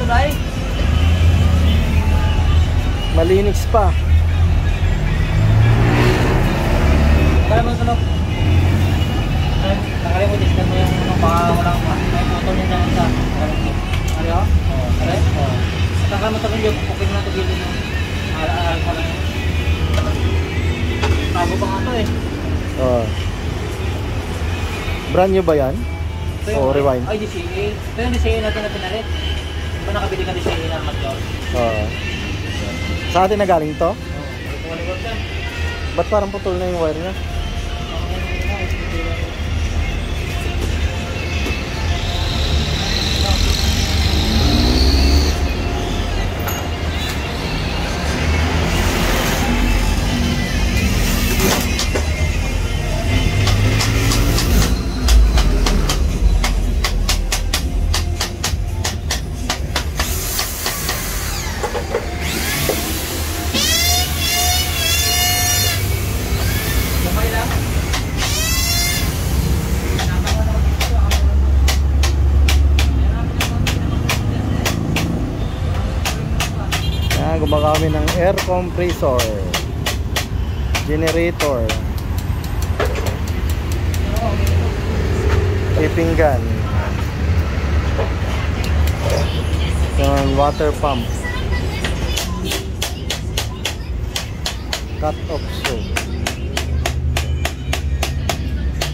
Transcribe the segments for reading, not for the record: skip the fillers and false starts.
ito dahil. Malinis pa. Kaya mo ito, nakalimutin mo yung walang may photo niya na isa. Ano? Oo, kare? Oo. At nakalimutin mo yung okay na ito dito mo. Aral pa lang yun. Tago pa nga ito eh. Oh. Brand new ba yan? O rewind? Ay, DCA. Ito yung DCA natin na pinalit. Di ba nakabili ka DCA na matyor? Oo. Sa atin na galing to? Oo. Ba't parang putol na yung wire niya? Gumawa kami ng air compressor, generator, piping gun, water pump, cut off saw.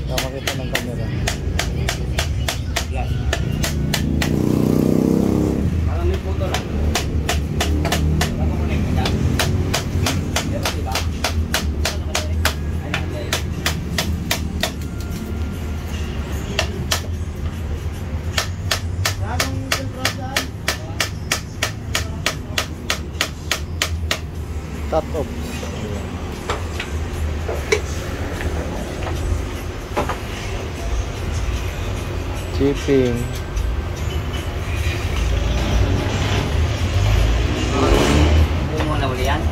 Makita ng camera. Parang may photo lang. Cut off. Chipping. Hindi mo na uli yan?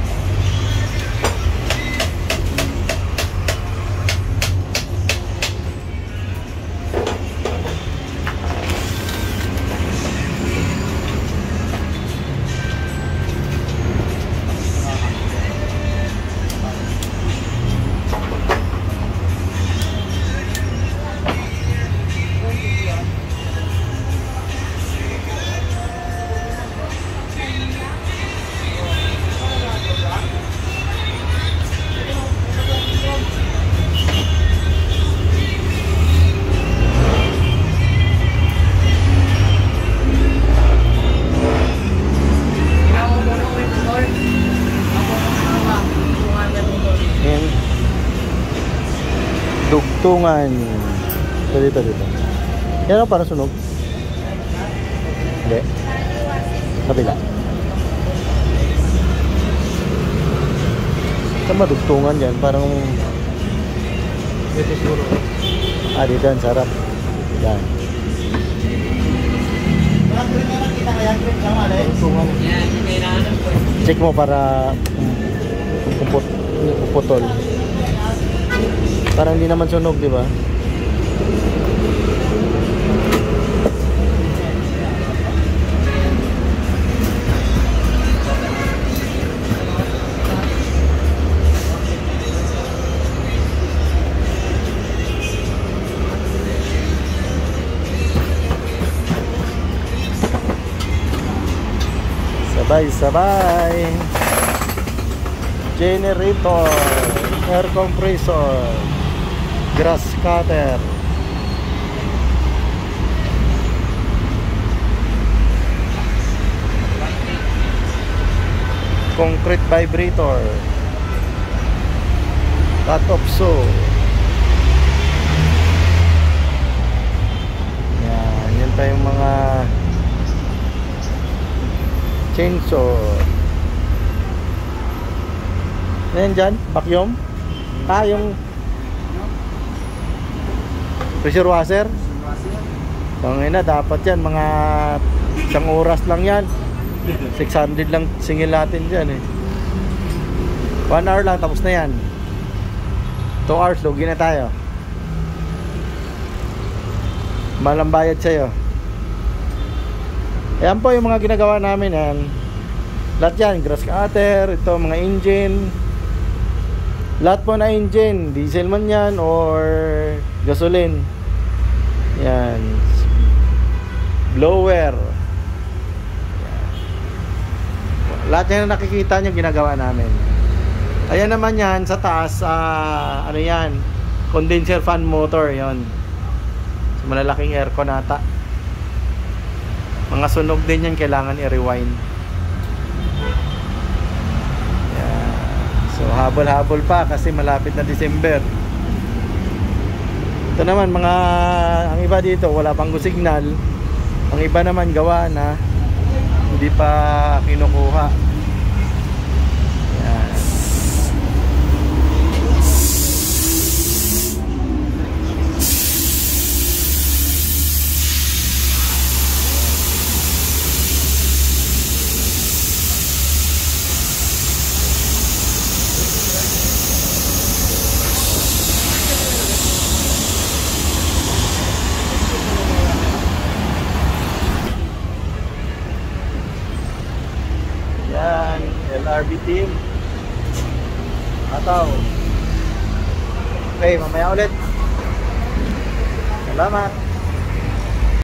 Dugtungan. Dito. Yan ang parang sunog. Hindi. Kabila. Saan madugtungan yan? Parang dito siguro. Dito yan. Sarap. Yan. Check mo para puputol. Parang hindi naman sunog, di ba? Sabay-sabay. Generator, air compressor, grass cutter, concrete vibrator, cut off saw. Yan pa yung mga chainsaw. Ano yan dyan? Vacuum? Yung pressure washer? Tangina, dapat yan mga isang oras lang yan. 600 lang singil natin dyan eh. 1 hour lang tapos na yan. 2 hours lugi na tayo. Malang bayad sa'yo. Ayan po yung mga ginagawa namin yan. Lahat yan, grass cutter, ito mga engine. Lahat po na engine, diesel man yan or gasoline. Yan. Blower. Yan. Lahat yan na nakikita nyo ginagawa namin. Ayan naman yan sa taas, ano yan, condenser fan motor yon. So, malalaking aircon ata. Mga sunog din yan, kailangan i-rewind. Yan. So habol-habol pa kasi malapit na December. Ito naman mga, ang iba dito wala pang signal. Ang iba naman gawa na hindi pa kinukuha. Yan. Yan, LRB team. Ataw. Okay, mamaya ulit. Salamat.